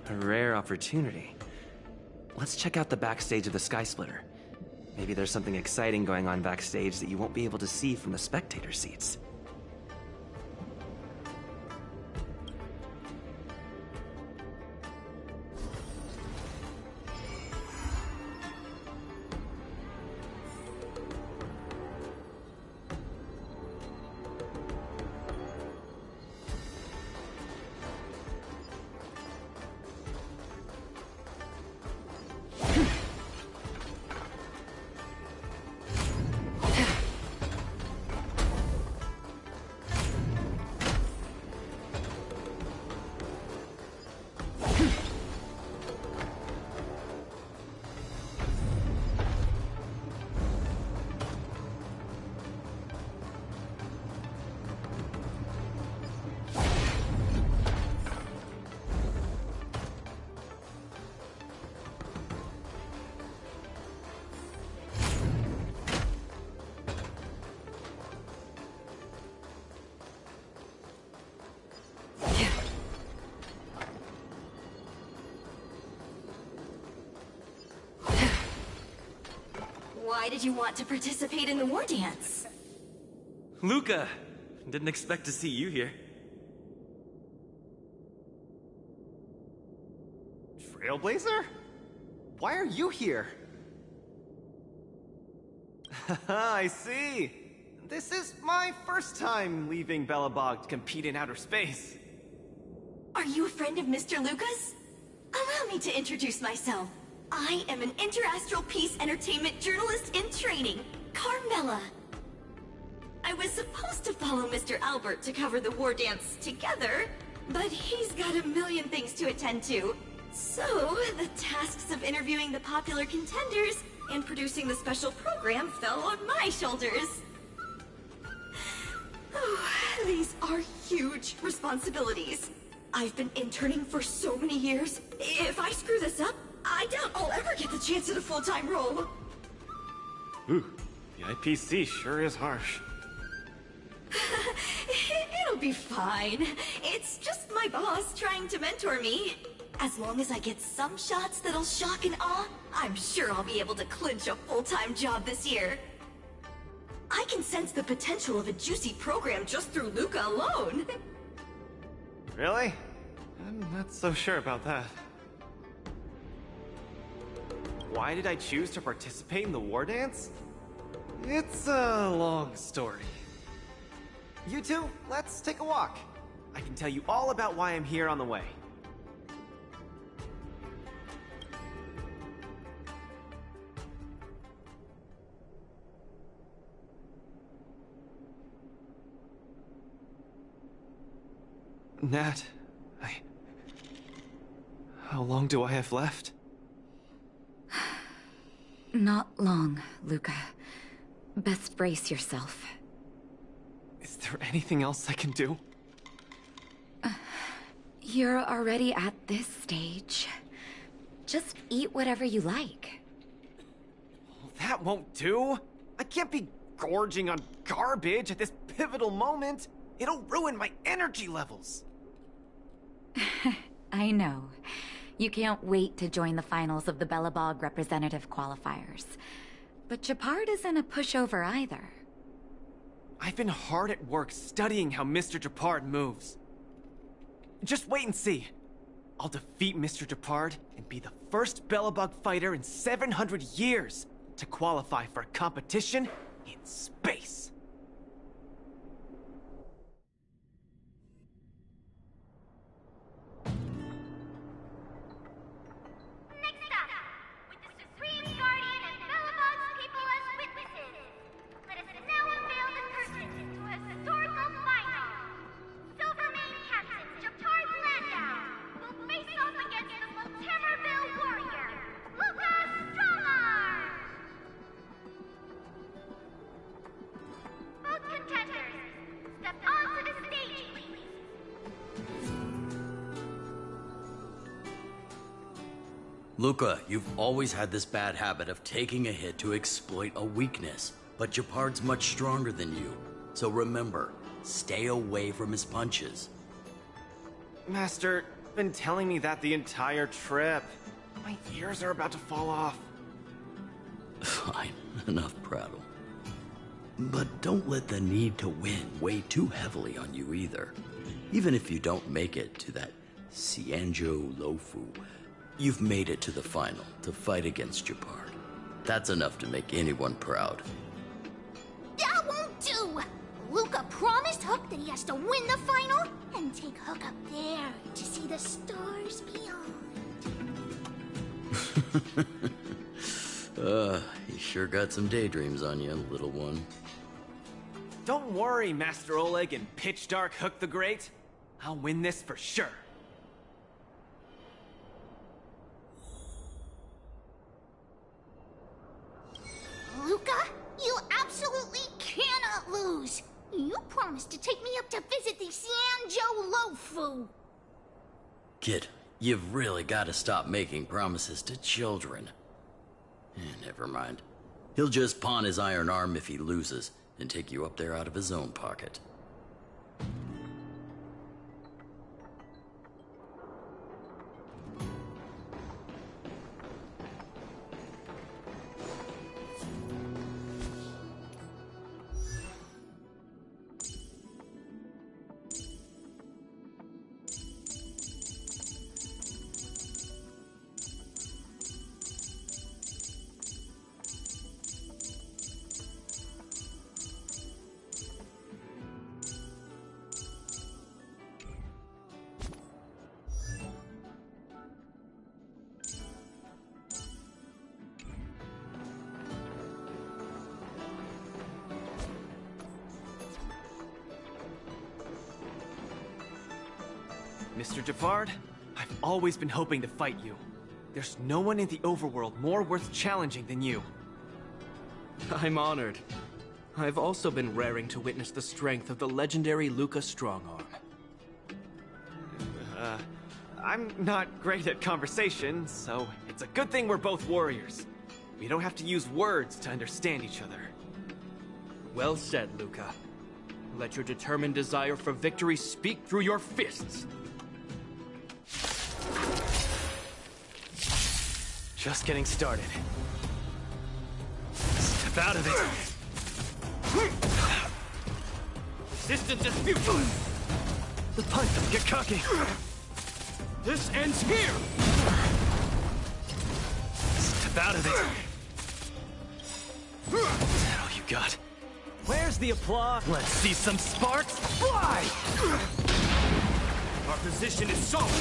A rare opportunity. Let's check out the backstage of the Sky Splitter. Maybe there's something exciting going on backstage that you won't be able to see from the spectator seats. Why did you want to participate in the war dance? Luca! Didn't expect to see you here. Trailblazer? Why are you here? I see. This is my first time leaving Belobog to compete in outer space. Are you a friend of Mr. Lucas? Allow me to introduce myself. I am an interastral peace entertainment journalist in training, Carmela. I was supposed to follow Mr. Albert to cover the war dance together, but he's got a million things to attend to. So, the tasks of interviewing the popular contenders and producing the special program fell on my shoulders. Oh, these are huge responsibilities. I've been interning for so many years. If I screw this up, I doubt I'll ever get the chance at a full-time role. Ooh, the IPC sure is harsh. It'll be fine. It's just my boss trying to mentor me. As long as I get some shots that'll shock and awe, I'm sure I'll be able to clinch a full-time job this year. I can sense the potential of a juicy program just through Luca alone. Really? I'm not so sure about that. Why did I choose to participate in the war dance? It's a long story. You two, let's take a walk. I can tell you all about why I'm here on the way. Nat, how long do I have left? Not long, Luca. Best brace yourself. Is there anything else I can do? You're already at this stage. Just eat whatever you like. That won't do! I can't be gorging on garbage at this pivotal moment! It'll ruin my energy levels! I know. You can't wait to join the finals of the Belobog representative qualifiers. But Japard isn't a pushover either. I've been hard at work studying how Mr. Japard moves. Just wait and see. I'll defeat Mr. Japard and be the first Belobog fighter in 700 years to qualify for a competition in space. Luca, you've always had this bad habit of taking a hit to exploit a weakness, but Japard's much stronger than you. So remember, stay away from his punches. Master, been telling me that the entire trip. My ears are about to fall off. Fine, enough prattle. But don't let the need to win weigh too heavily on you either. Even if you don't make it to that Xianzhou Luofu, you've made it to the final to fight against Japard. That's enough to make anyone proud. That won't do! Luca promised Hook that he has to win the final and take Hook up there to see the stars beyond. You sure got some daydreams on you, little one. Don't worry, Master Oleg and Pitch Dark Hook the Great. I'll win this for sure. Luca, you absolutely cannot lose! You promised to take me up to visit the Xianzhou Luofu! Kid, you've really got to stop making promises to children. Never mind. He'll just pawn his iron arm if he loses, and take you up there out of his own pocket. Mr. Japard, I've always been hoping to fight you. There's no one in the overworld more worth challenging than you. I'm honored. I've also been raring to witness the strength of the legendary Luca Strongarm. I'm not great at conversation, so it's a good thing we're both warriors. We don't have to use words to understand each other. Well said, Luca. Let your determined desire for victory speak through your fists. Just getting started. Step out of it. Resistance is futile! The punch, get cocky. This ends here! Step out of it. Is that all you got? Where's the applause? Let's see some sparks fly! Our position is solid!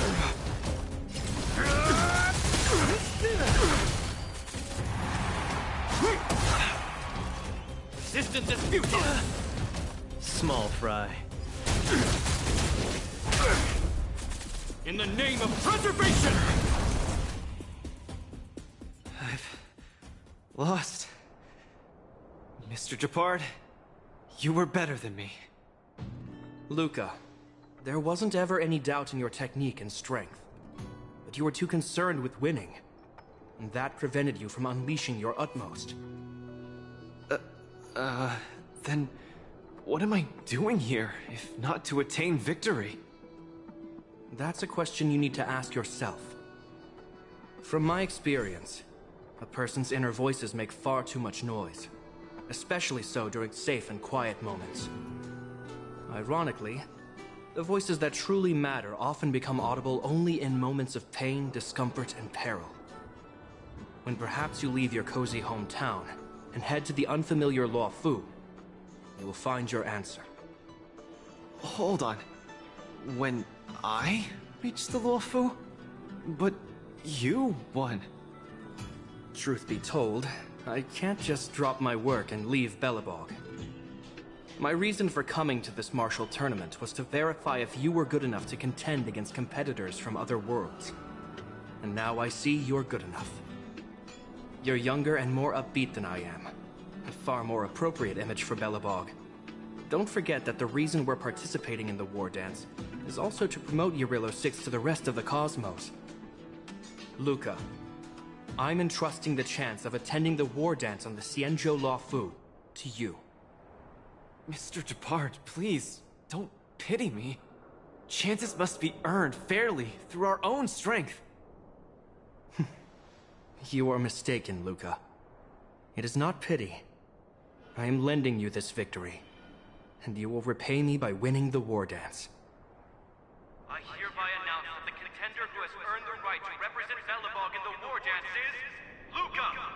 Resistance is futile! Small fry. In the name of preservation! I've lost. Mr. Japard, you were better than me. Luca, there wasn't ever any doubt in your technique and strength. But you were too concerned with winning. And that prevented you from unleashing your utmost. Then what am I doing here, if not to attain victory? That's a question you need to ask yourself. From my experience, a person's inner voices make far too much noise. Especially so during safe and quiet moments. Ironically, the voices that truly matter often become audible only in moments of pain, discomfort, and peril. When perhaps you leave your cozy hometown and head to the unfamiliar Luofu, you will find your answer. Hold on. When I reached the Luofu? But you won. Truth be told, I can't just drop my work and leave Belobog. My reason for coming to this martial tournament was to verify if you were good enough to contend against competitors from other worlds. And now I see you're good enough. You're younger and more upbeat than I am. A far more appropriate image for Belobog. Don't forget that the reason we're participating in the war dance is also to promote Eurilo 6 to the rest of the cosmos. Luca, I'm entrusting the chance of attending the war dance on the Xianzhou Luofu to you. Mr. Japard, please, don't pity me. chances must be earned fairly through our own strength. You are mistaken, Luca. It is not pity. I am lending you this victory, and you will repay me by winning the war dance. I hereby announce that the contender who has earned the right to represent Belobog in the war dance is Luca!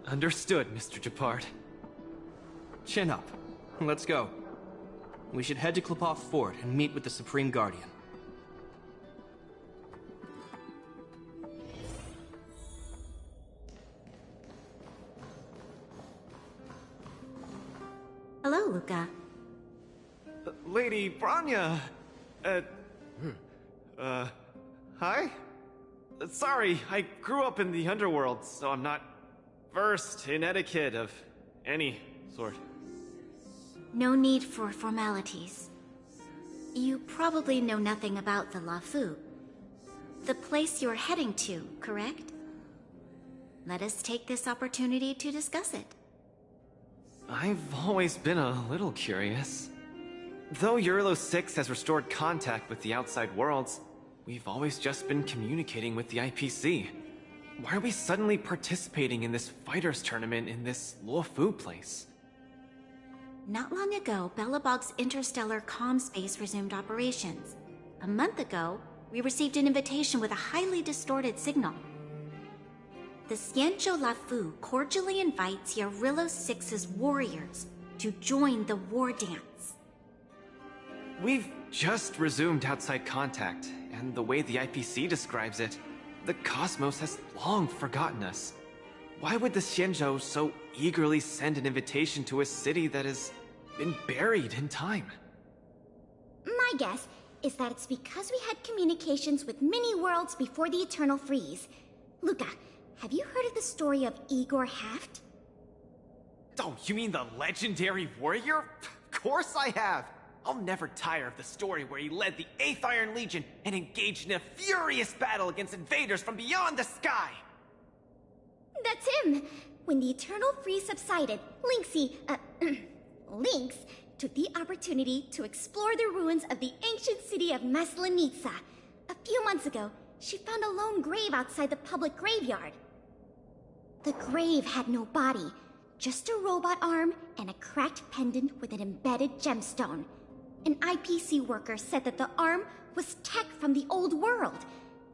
Understood, Mr. Japard. Chin up. Let's go. We should head to Klipov Fort and meet with the Supreme Guardian. Hello, Luca. Lady Branya! Hi? Sorry, I grew up in the underworld, so I'm not versed in etiquette of any sort. No need for formalities. You probably know nothing about the Lafu. The place you're heading to, correct? Let us take this opportunity to discuss it. I've always been a little curious. Though Eurilo 6 has restored contact with the outside worlds, we've always just been communicating with the IPC. Why are we suddenly participating in this fighters tournament in this Luofu place? Not long ago, Belobog's interstellar comm space resumed operations. A month ago, we received an invitation with a highly distorted signal. The Xianzhou Lafu cordially invites Eurilo 6's warriors to join the war dance. We've just resumed outside contact, and the way the IPC describes it, the cosmos has long forgotten us. Why would the Xianzhou so eagerly send an invitation to a city that has been buried in time? My guess is that it's because we had communications with many worlds before the Eternal Freeze. Luca, have you heard of the story of Igor Haft? Oh, you mean the legendary warrior? Of course I have! I'll never tire of the story where he led the 8th Iron Legion and engaged in a furious battle against invaders from beyond the sky! That's him! When the Eternal Freeze subsided, Lynx took the opportunity to explore the ruins of the ancient city of Maslenitsa. A few months ago, she found a lone grave outside the public graveyard. The grave had no body, just a robot arm and a cracked pendant with an embedded gemstone. An IPC worker said that the arm was tech from the old world.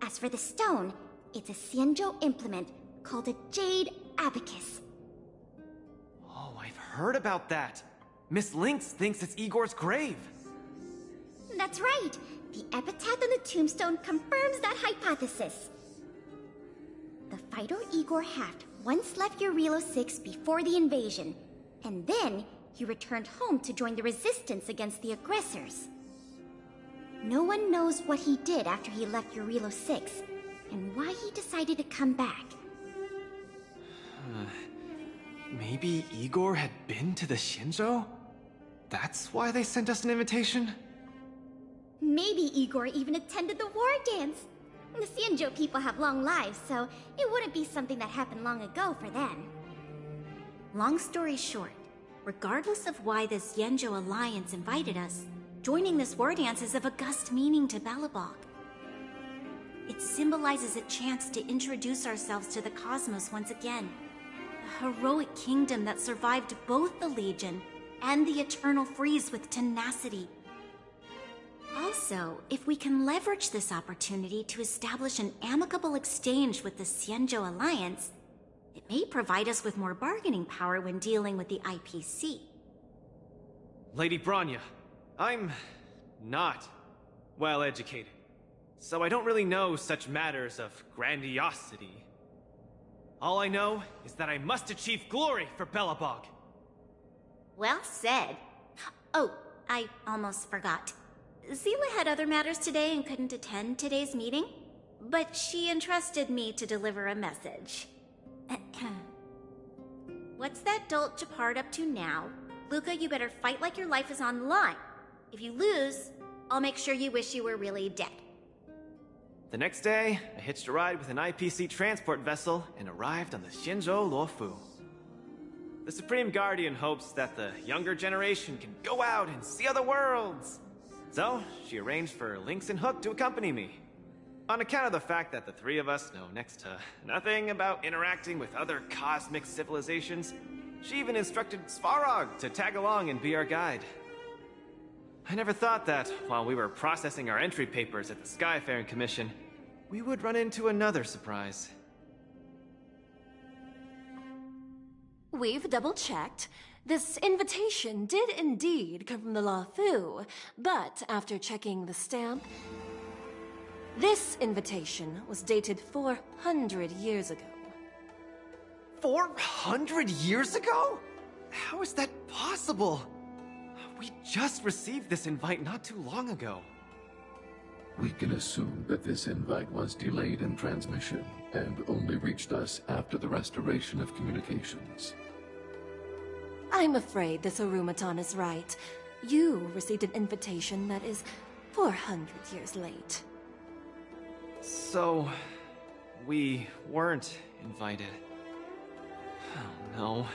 As for the stone, it's a Xianzhou implement called a Jade Abacus. Oh, I've heard about that. Miss Lynx thinks it's Igor's grave. That's right. The epitaph on the tombstone confirms that hypothesis. The fighter Igor Haft once left Eurilo 6 before the invasion, and then he returned home to join the resistance against the aggressors. No one knows what he did after he left Eurilo 6, and why he decided to come back. Maybe Igor had been to the Xianzhou? That's why they sent us an invitation? Maybe Igor even attended the war dance. The Xianzhou people have long lives, so it wouldn't be something that happened long ago for them. Long story short, regardless of why the Xianzhou Alliance invited us, joining this war dance is of august meaning to Belobog. It symbolizes a chance to introduce ourselves to the cosmos once again. A heroic kingdom that survived both the Legion and the Eternal Freeze with tenacity. Also, if we can leverage this opportunity to establish an amicable exchange with the Xianzhou Alliance, it may provide us with more bargaining power when dealing with the IPC. Lady Branya, I'm not well educated, so I don't really know such matters of grandiosity. All I know is that I must achieve glory for Belobog. Well said. Oh, I almost forgot. Zila had other matters today and couldn't attend today's meeting, but she entrusted me to deliver a message. What's that dolt Japard up to now? Luca, you better fight like your life is on the line. If you lose, I'll make sure you wish you were really dead. The next day, I hitched a ride with an IPC transport vessel and arrived on the Xianzhou Luofu. The Supreme Guardian hopes that the younger generation can go out and see other worlds. So, she arranged for Lynx and Hook to accompany me. On account of the fact that the three of us know next to nothing about interacting with other cosmic civilizations, she even instructed Svarog to tag along and be our guide. I never thought that, while we were processing our entry papers at the Skyfaring Commission, we would run into another surprise. We've double-checked. This invitation did indeed come from the Luofu, but after checking the stamp, this invitation was dated 400 years ago. 400 years ago? How is that possible? We just received this invite not too long ago. We can assume that this invite was delayed in transmission and only reached us after the restoration of communications. I'm afraid this Arumaton is right. You received an invitation that is 400 years late. So, we weren't invited. Oh no.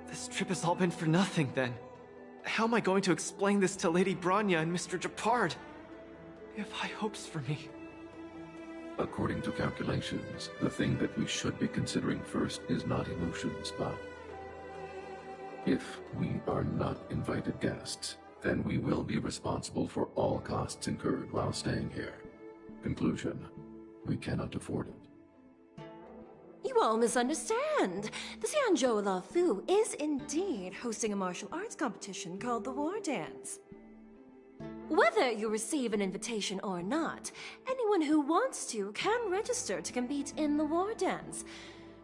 This trip has all been for nothing then. How am I going to explain this to Lady Bronya and Mr. Japard? They have high hopes for me. According to calculations, the thing that we should be considering first is not emotions, but if we are not invited guests, then we will be responsible for all costs incurred while staying here. Conclusion: we cannot afford it. You all misunderstand. The Xianzhou Luofu is indeed hosting a martial arts competition called the Wardance. Whether you receive an invitation or not, anyone who wants to can register to compete in the Wardance.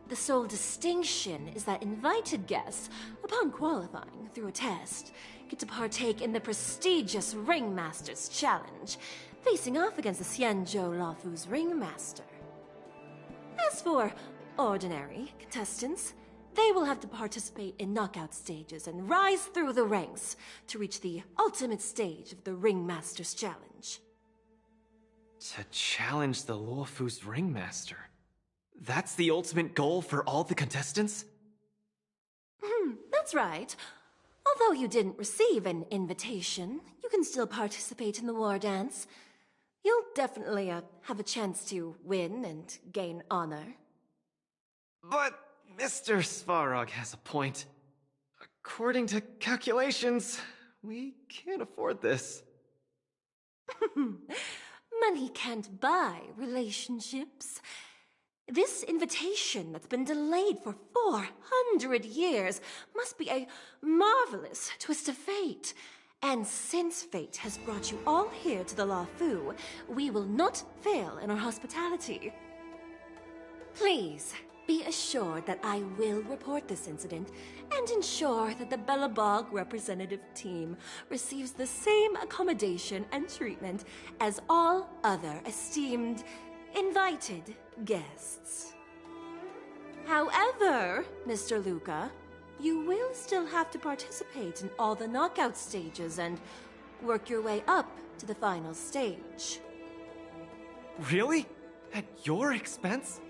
The sole distinction is that invited guests, upon qualifying through a test, get to partake in the prestigious Ringmaster's Challenge, facing off against the Xianzhou Luofu's Ringmaster. As for ordinary contestants, they will have to participate in knockout stages and rise through the ranks to reach the ultimate stage of the Ringmaster's Challenge. To challenge the Luofu's Ringmaster? That's the ultimate goal for all the contestants? That's right. Although you didn't receive an invitation, you can still participate in the Wardance. You'll definitely have a chance to win and gain honor. But Mr. Svarog has a point. According to calculations, we can't afford this. Money can't buy relationships. This invitation that's been delayed for 400 years must be a marvelous twist of fate. And since fate has brought you all here to the Luofu, we will not fail in our hospitality. Please, be assured that I will report this incident and ensure that the Belobog representative team receives the same accommodation and treatment as all other esteemed, invited guests. However, Mr. Luca, you will still have to participate in all the knockout stages and work your way up to the final stage. Really? At your expense?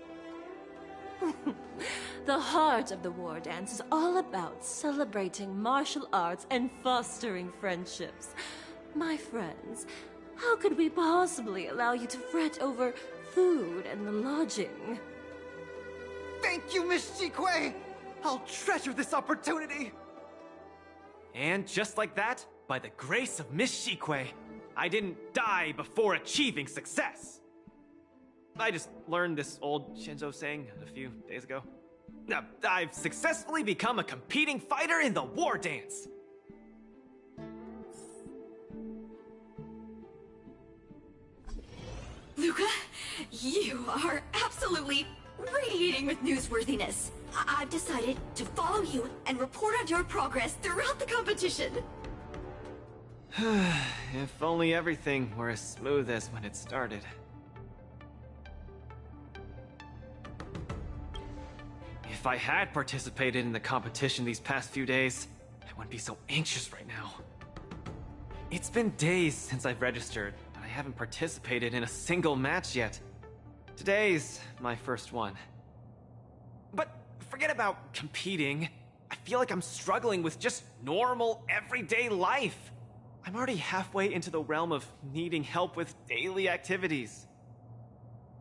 The heart of the Wardance is all about celebrating martial arts and fostering friendships. My friends, how could we possibly allow you to fret over food and lodging? Thank you, Miss Shikue! I'll treasure this opportunity! And just like that, by the grace of Miss Shikue, I didn't die before achieving success! I just learned this old Shinzo saying a few days ago. I've successfully become a competing fighter in the Wardance! Luca, you are absolutely radiating with newsworthiness. I've decided to follow you and report on your progress throughout the competition. If only everything were as smooth as when it started. If I had participated in the competition these past few days, I wouldn't be so anxious right now. It's been days since I've registered, but I haven't participated in a single match yet. Today's my first one. But forget about competing. I feel like I'm struggling with just normal, everyday life. I'm already halfway into the realm of needing help with daily activities.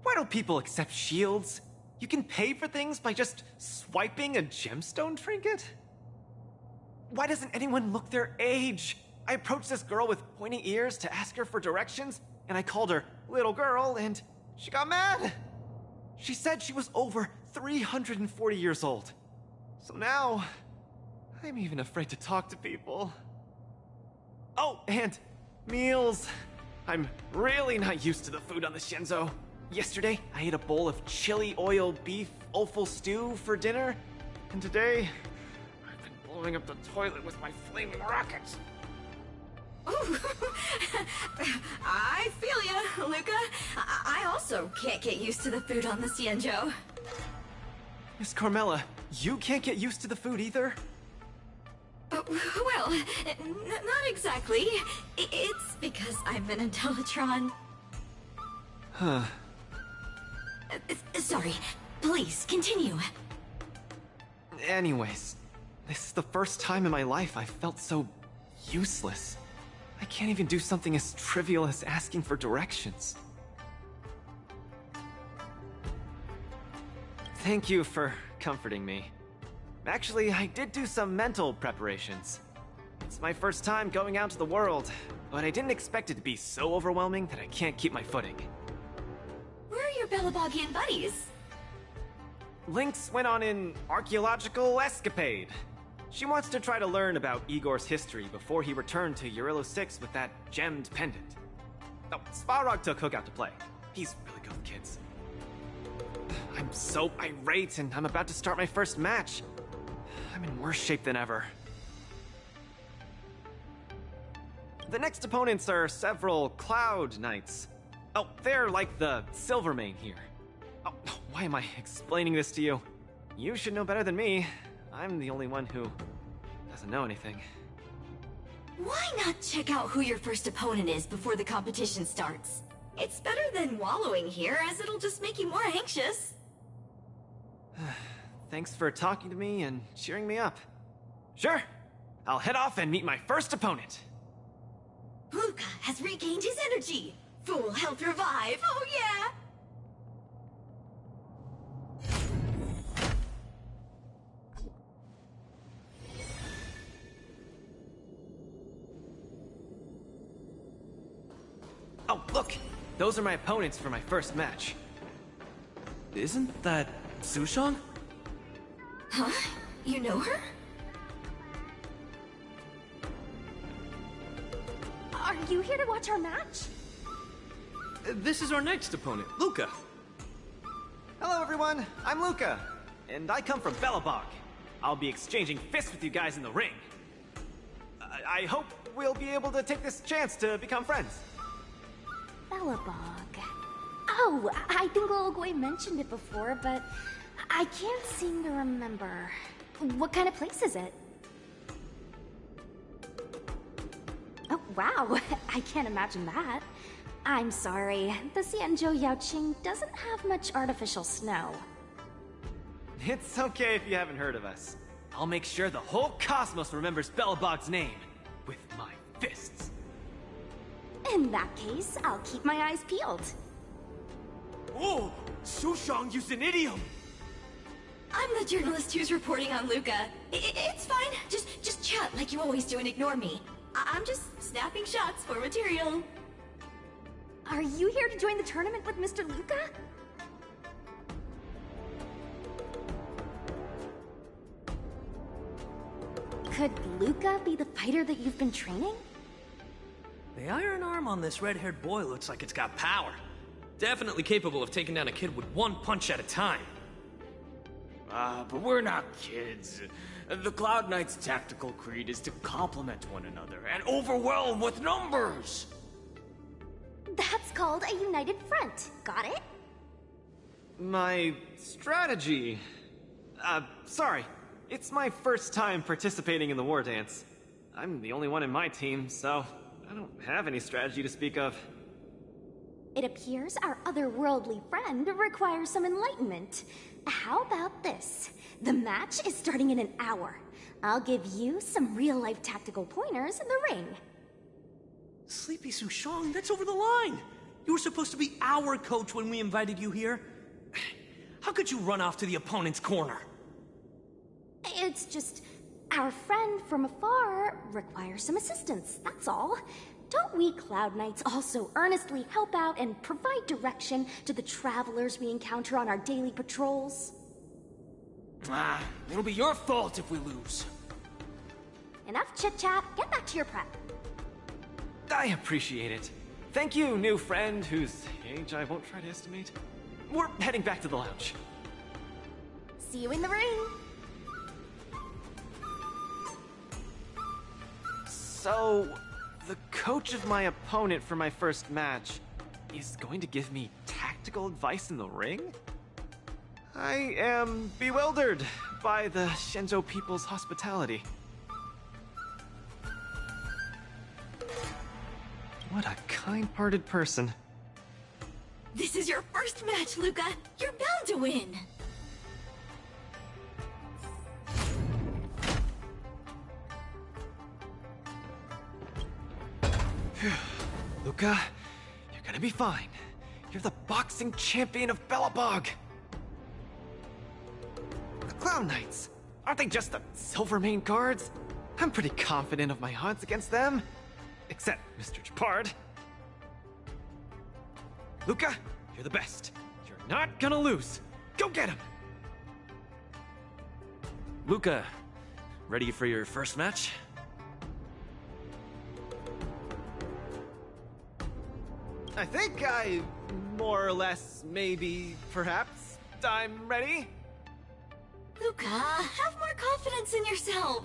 Why don't people accept shields? You can pay for things by just swiping a gemstone trinket? Why doesn't anyone look their age? I approached this girl with pointy ears to ask her for directions, and I called her little girl, and she got mad. She said she was over 340 years old. So now, I'm even afraid to talk to people. Oh, and meals. I'm really not used to the food on the Shenzo. Yesterday, I ate a bowl of chili oil beef offal stew for dinner, and today, I've been blowing up the toilet with my flaming rockets. Ooh. I feel ya, Luca. I also can't get used to the food on the Xianzhou. Miss Carmela, you can't get used to the food either? Well, not exactly. It's because I'm an Intellitron. Huh. Sorry. Please, continue. Anyways, this is the first time in my life I felt so useless. I can't even do something as trivial as asking for directions. Thank you for comforting me. Actually, I did do some mental preparations. It's my first time going out to the world, but I didn't expect it to be so overwhelming that I can't keep my footing. Where are your Belabogian buddies? Lynx went on an archaeological escapade. She wants to try to learn about Igor's history before he returned to Urilo 6 with that gemmed pendant. Oh, Svarog took Hook out to play. He's really good with kids. I'm so irate, and I'm about to start my first match. I'm in worse shape than ever. The next opponents are several Cloud Knights. Oh, they're like the Silvermane here. Oh, why am I explaining this to you? You should know better than me. I'm the only one who doesn't know anything. Why not check out who your first opponent is before the competition starts? It's better than wallowing here, as it'll just make you more anxious. Thanks for talking to me and cheering me up. Sure, I'll head off and meet my first opponent. Luca has regained his energy. Full health revive, oh yeah! Oh, look! Those are my opponents for my first match. Isn't that Sushong? Huh? You know her? Are you here to watch our match? This is our next opponent, Luca. Hello everyone, I'm Luca, and I come from Belobog. I'll be exchanging fists with you guys in the ring. I hope we'll be able to take this chance to become friends. Belobog. Oh, I think Little Gui mentioned it before, but I can't seem to remember. What kind of place is it? Oh, wow. I can't imagine that. I'm sorry. The Xianzhou Yaoqing doesn't have much artificial snow. It's okay if you haven't heard of us. I'll make sure the whole cosmos remembers Belobog's name with my fists. In that case, I'll keep my eyes peeled. Oh, Sushong used an idiom! I'm the journalist who's reporting on Luca. It's fine. Just chat like you always do and ignore me. I'm just snapping shots for material. Are you here to join the tournament with Mr. Luca? Could Luca be the fighter that you've been training? The iron arm on this red-haired boy looks like it's got power. Definitely capable of taking down a kid with one punch at a time. But we're not kids. The Cloud Knight's tactical creed is to complement one another and overwhelm with numbers! That's called a united front. Got it? My strategy... sorry. It's my first time participating in the war dance. I'm the only one in my team, so I don't have any strategy to speak of. It appears our otherworldly friend requires some enlightenment. How about this? The match is starting in an hour. I'll give you some real-life tactical pointers in the ring. Sleepy Sushong, that's over the line! You were supposed to be our coach when we invited you here. How could you run off to the opponent's corner? It's just, our friend from afar requires some assistance, that's all. Don't we Cloud Knights also earnestly help out and provide direction to the travelers we encounter on our daily patrols? It'll be your fault if we lose. Enough chit-chat, get back to your prep. I appreciate it. Thank you, new friend whose age I won't try to estimate. We're heading back to the lounge. See you in the ring! So, the coach of my opponent for my first match is going to give me tactical advice in the ring? I am bewildered by the Shenzhou people's hospitality. What a kind-hearted person. This is your first match, Luca. You're bound to win. Luca, you're gonna be fine. You're the boxing champion of Belobog. The Cloud Knights, aren't they just the Silvermane guards? I'm pretty confident of my odds against them. Except Mr. Japard. Luca, you're the best. You're not gonna lose. Go get him! Luca, ready for your first match? I think more or less, maybe, perhaps, I'm ready. Luca, have more confidence in yourself.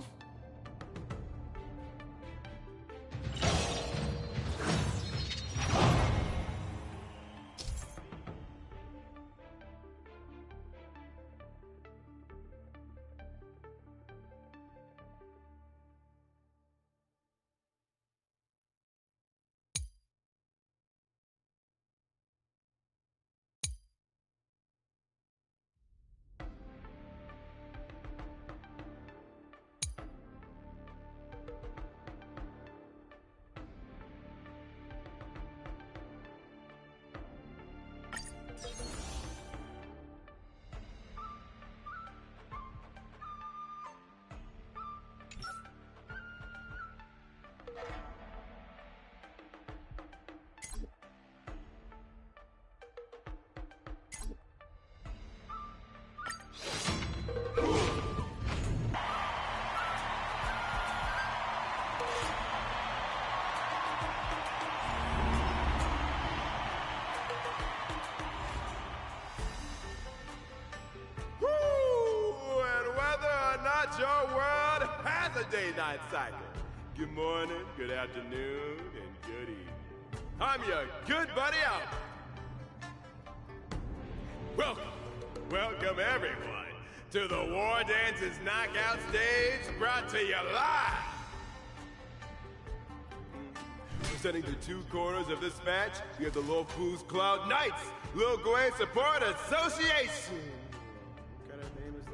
Your world has a day-night cycle. Good morning, good afternoon, and good evening. I'm your good buddy Albert. Welcome everyone to the War Dance's knockout stage, brought to you live. Presenting the two corners of this match, we have the Lofu's Cloud Knights, Lil Gwei Support Association. What kind of name is this?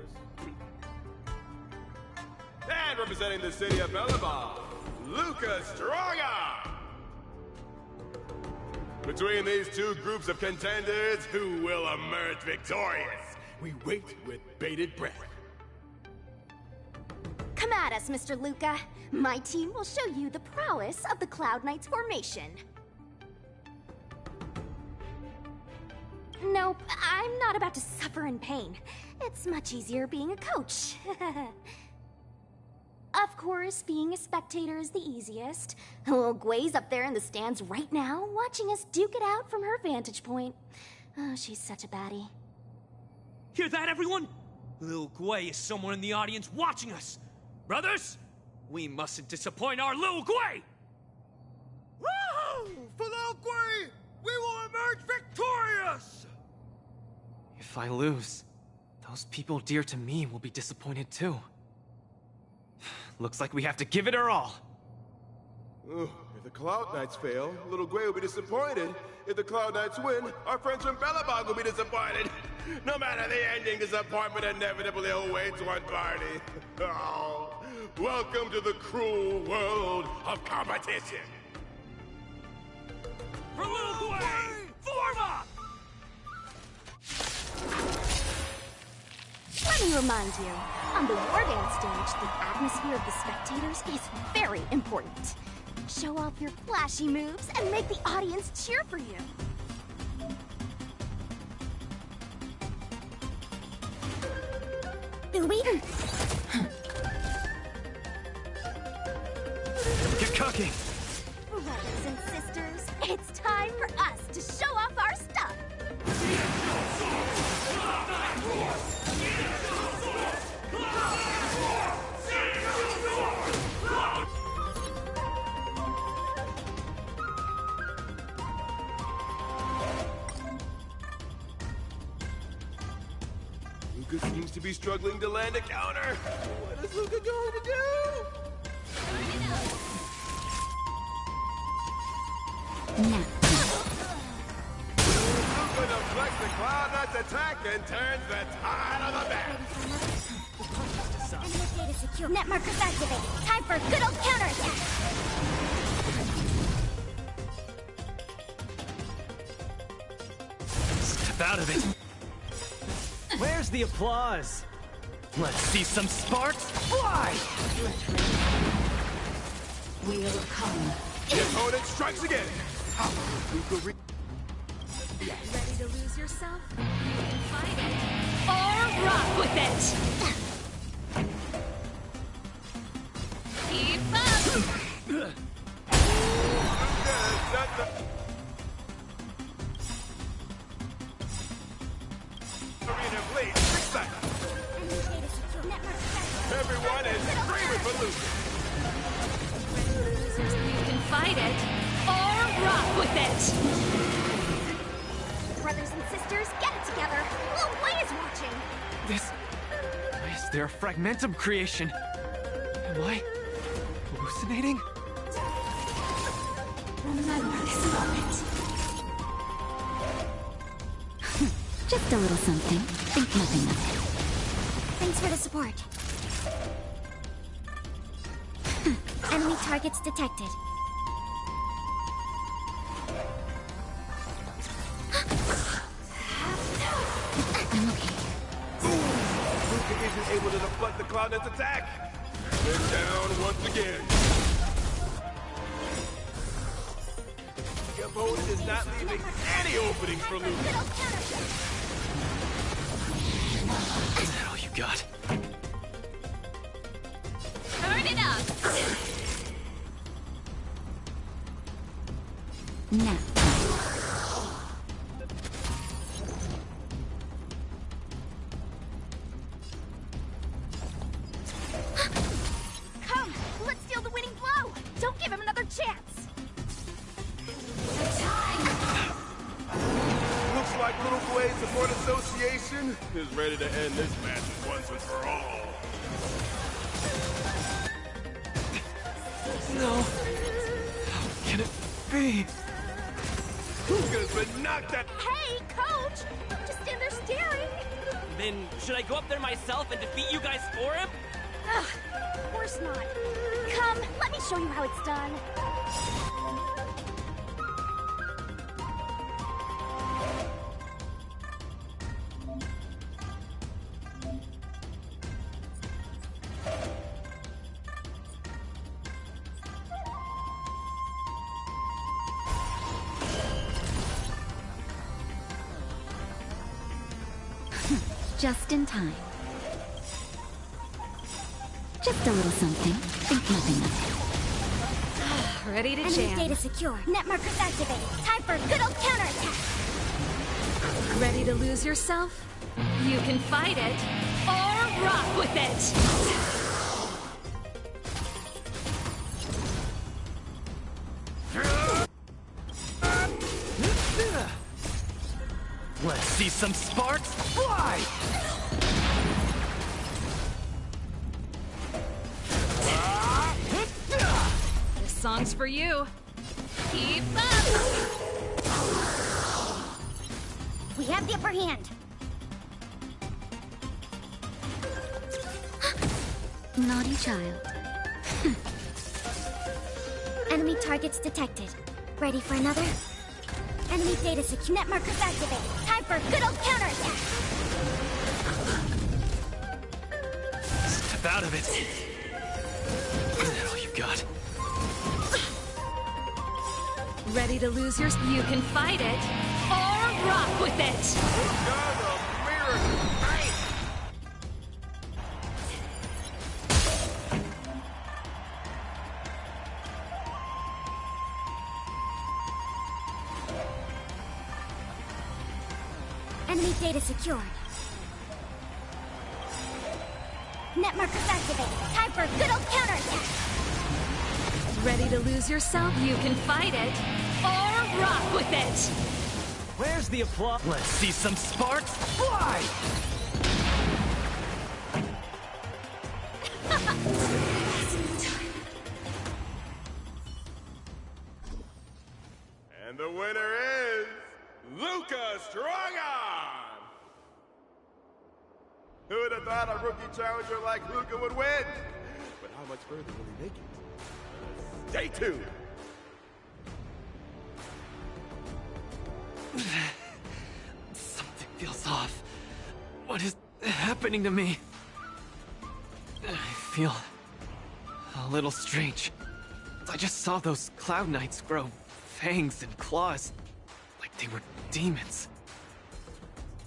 And representing the city of Belobog, Luca Strongarm. Between these two groups of contenders, who will emerge victorious? We wait with bated breath. Come at us, Mr. Luca. My team will show you the prowess of the Cloud Knights formation. Nope, I'm not about to suffer in pain. It's much easier being a coach. Of course, being a spectator is the easiest. Lil Gwei's up there in the stands right now, watching us duke it out from her vantage point. Oh, she's such a baddie. Hear that, everyone? Lil Gwei is somewhere in the audience watching us. Brothers, we mustn't disappoint our Lil Gwei! Woo! For Lil Gwei, we will emerge victorious! If I lose, those people dear to me will be disappointed too. Looks like we have to give it our all. Ooh, If the Cloud Knights fail, Little Gray will be disappointed. If the Cloud Knights win, our friends from Bellabog will be disappointed. No matter the ending, disappointment inevitably awaits one party. Oh, welcome to the cruel world of competition. For Little Gray, form up! Let me remind you, on the Wardance stage, the atmosphere of the spectators is very important. Show off your flashy moves and make the audience cheer for you. Louis? Get cooking! Brothers and sisters, it's time for us to show off our stuff! Luca seems to be struggling to land a counter. What is Luca going to do? Now. Luca deflects the Cloud Knight's attack and turns the tide of the match. Enemy data secure. Net markers activated. Time for a good old counterattack. Step out of it. Where's the applause? Let's see some sparks fly! We'll come. The opponent strikes again. Luca Ready to lose yourself? Fight it. Or rock with it. Keep up. Arena bleed. 6 seconds. Everyone is screaming for Luca. You can fight it. Or rock with it. Brothers and sisters, get it together. Lil Wei is watching. This... Is there a fragmentum creation? Am I hallucinating? Remember this moment. Just a little something. Think nothing of it. Thanks for the support. Enemy targets detected. I'm okay. Luca isn't able to deflect the Cloud Knight's attack. They're down once again. The opponent is not leaving any openings for Luca. Is that all you got? Turn it up. Now. Come, let's steal the winning blow. Don't give him another chance. Looks like Little Gray Support Association is ready to end this match once and for all. No. How can it be? Luca's been knocked out. Hey, coach! Don't just stand there staring. Then should I go up there myself and defeat you guys for him? Ugh, of course not. Come, let me show you how it's done. Just in time. Just a little something. Think nothing of it. Ready to Enemy jam. data secure. Net markers activated. Time for a good old counterattack. Ready to lose yourself? You can fight it. Or rock with it. Let's see some sparks fly! This song's for you. Keep up! We have the upper hand. Naughty child. Enemy targets detected. Ready for another? Enemy data secure. Net markers activated. Time for a good old counterattack. Step out of it. Is that all you got? Ready to lose your... You can fight it, or rock with it! Enemy data secured. Net markers activated. Time for a good old counterattack. Ready to lose yourself? You can fight it, or rock with it! Where's the applause? Let's see some sparks fly! And the winner is Luca Strongon! Who would have thought a rookie challenger like Luca would win? But how much further will he make it? Stay tuned! Something feels off. What is happening to me? I feel a little strange. I just saw those Cloud Knights grow fangs and claws, like they were demons.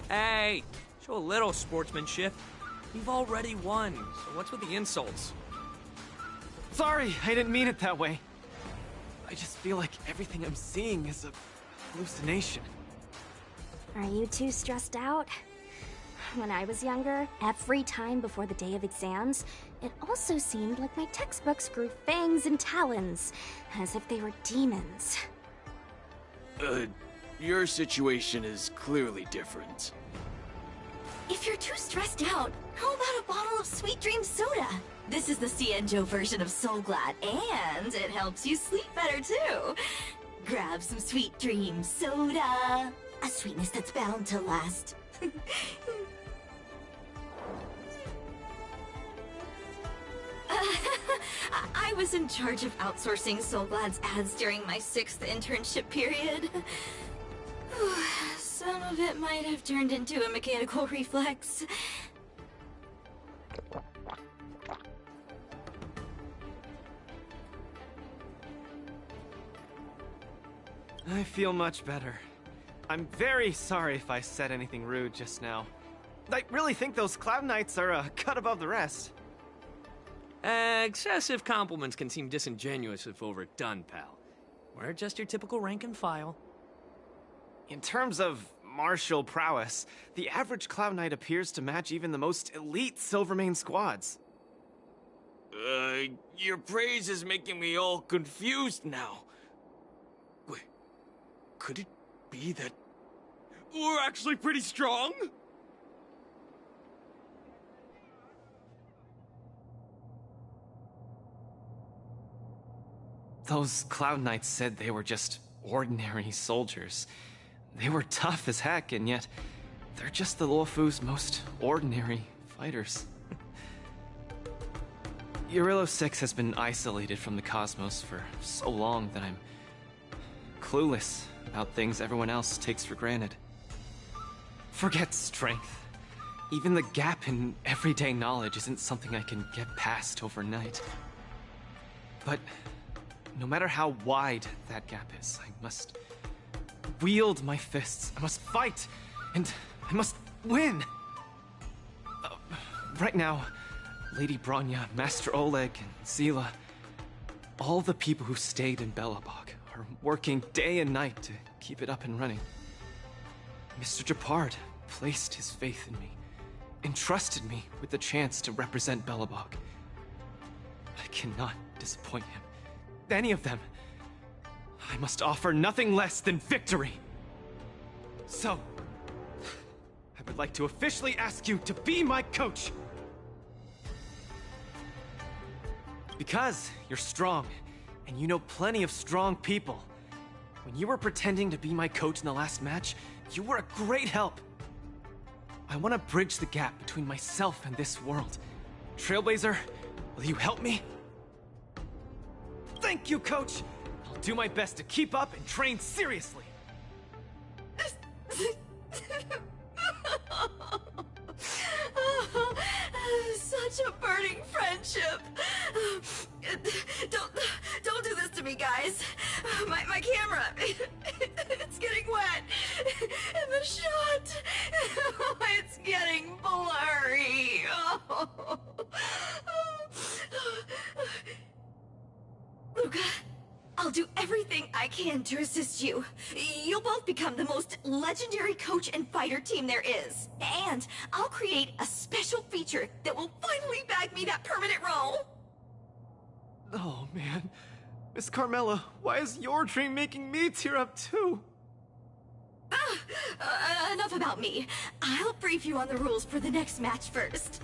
Hey, show a little sportsmanship. You've already won, so what's with the insults? Sorry, I didn't mean it that way. I just feel like everything I'm seeing is a hallucination. Are you too stressed out? When I was younger, every time before the day of exams, it also seemed like my textbooks grew fangs and talons, as if they were demons. Your situation is clearly different. If you're too stressed out, how about a bottle of Sweet Dream Soda? This is the Cienjo version of Soul Glad, and it helps you sleep better too. Grab some Sweet Dream Soda. A sweetness that's bound to last. I was in charge of outsourcing Soul Glad's ads during my 6th internship period. Some of it might have turned into a mechanical reflex. I feel much better. I'm very sorry if I said anything rude just now. I really think those Cloud Knights are a cut above the rest. Excessive compliments can seem disingenuous if overdone, pal. We're just your typical rank and file. In terms of martial prowess, the average Cloud Knight appears to match even the most elite Silvermane squads. Your praise is making me all confused now. Wait, could it be that we're actually pretty strong? Those Cloud Knights said they were just ordinary soldiers. They were tough as heck, and yet they're just the Luofu's most ordinary fighters. Urillo 6 has been isolated from the cosmos for so long that I'm clueless about things everyone else takes for granted. Forget strength. Even the gap in everyday knowledge isn't something I can get past overnight. But no matter how wide that gap is, I must wield my fists. I must fight, and I must win. Right now, Lady Bronya, Master Oleg, and Zila, all the people who stayed in Belobog are working day and night to keep it up and running. Mr. Japard placed his faith in me, entrusted me with the chance to represent Belobog. I cannot disappoint him. Any of them. I must offer nothing less than victory. So, I would like to officially ask you to be my coach. Because you're strong, and you know plenty of strong people, When you were pretending to be my coach in the last match, you were a great help. I want to bridge the gap between myself and this world. Trailblazer, will you help me? Thank you, Coach! I'll do my best to keep up and train seriously. Such a burning friendship. Don't do this to me, guys. My camera, it's getting wet. And the shot, it's getting blurry. Luca, I'll do everything I can to assist you. You'll both become the most legendary coach and fighter team there is. And I'll create a special feature that will finally bag me that permanent role. Oh, man. Miss Carmela, why is your dream making me tear up too? Enough about me. I'll brief you on the rules for the next match first.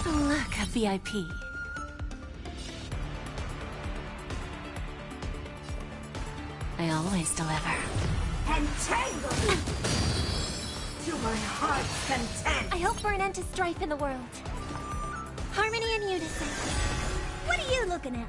Look, a VIP. I always deliver. Entangled! To my heart's content! I hope for an end to strife in the world. Harmony and unison. What are you looking at?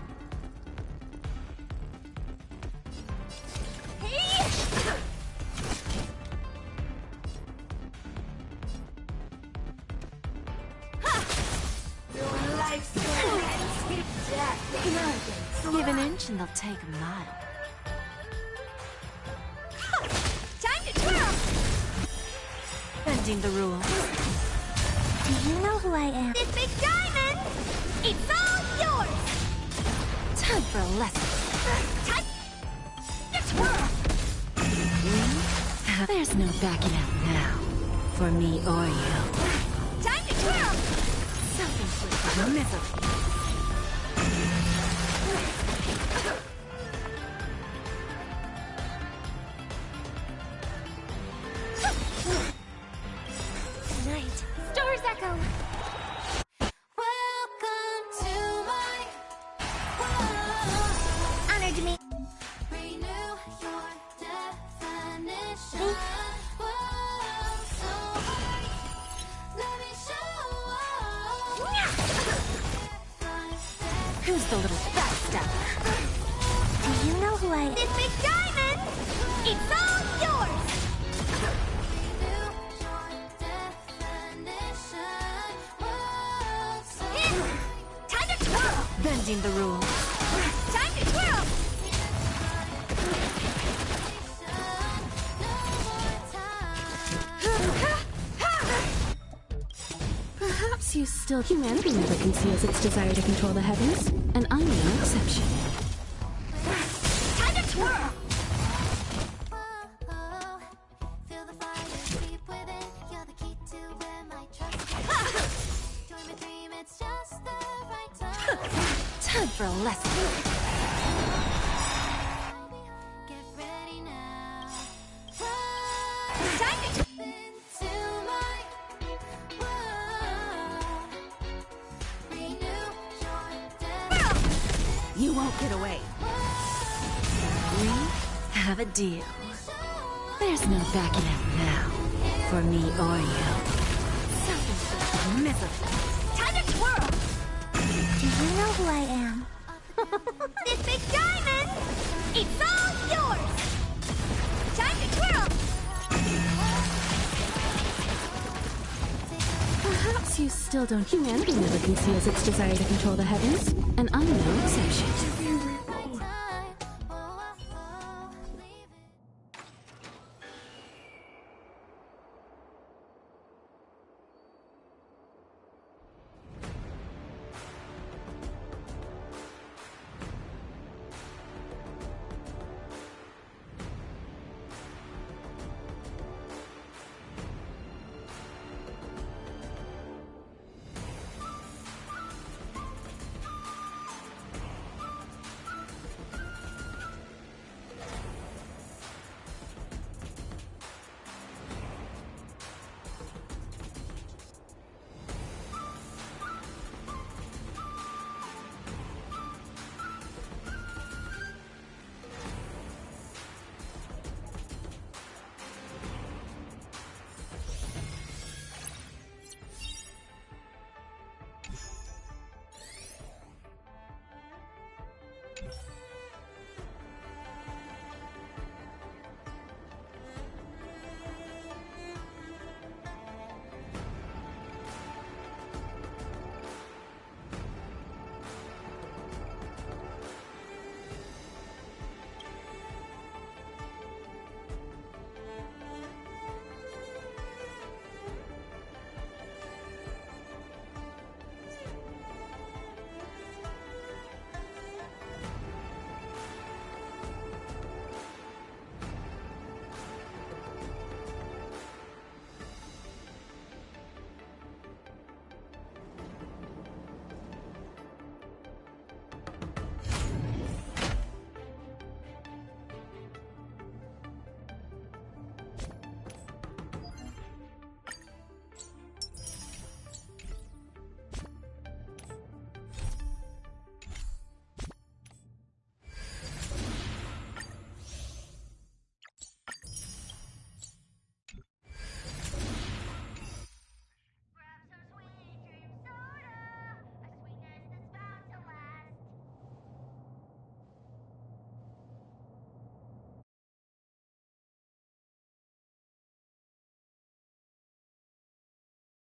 Give an inch and they'll take a mile. Time to twirl! Bending the rules. Do you know who I am? This big diamond! It's all yours! Time for a lesson. Time to twirl! There's no backing out now. For me or you. Time to twirl! Something for the misery. Tonight, stars echo. Welcome to my world. Honored to me. Renew your definition. Whoa, so hard. Let me show. Who's the little backstabber? Do you know who I am? This big diamond! It's all yours! Time to twirl! Bending the rules. Time to twirl! Perhaps you still... Humanity never conceals its desire to control the heavens, and I'm no exception. Time to twirl! Feel the fire deep within. You're the key to where my trust is. Join my dream, it's just the right time. Time for a lesson. Get ready now. Time to Into my world. Renew your definition. You won't get away. We have a deal. There's no backing out now. For me or you. Something for the misery. Time to twirl! Do you know who I am? This big diamond! It's all yours! Time to twirl! Perhaps you still don't. Humanity never conceals its desire to control the heavens, and I'm no exception.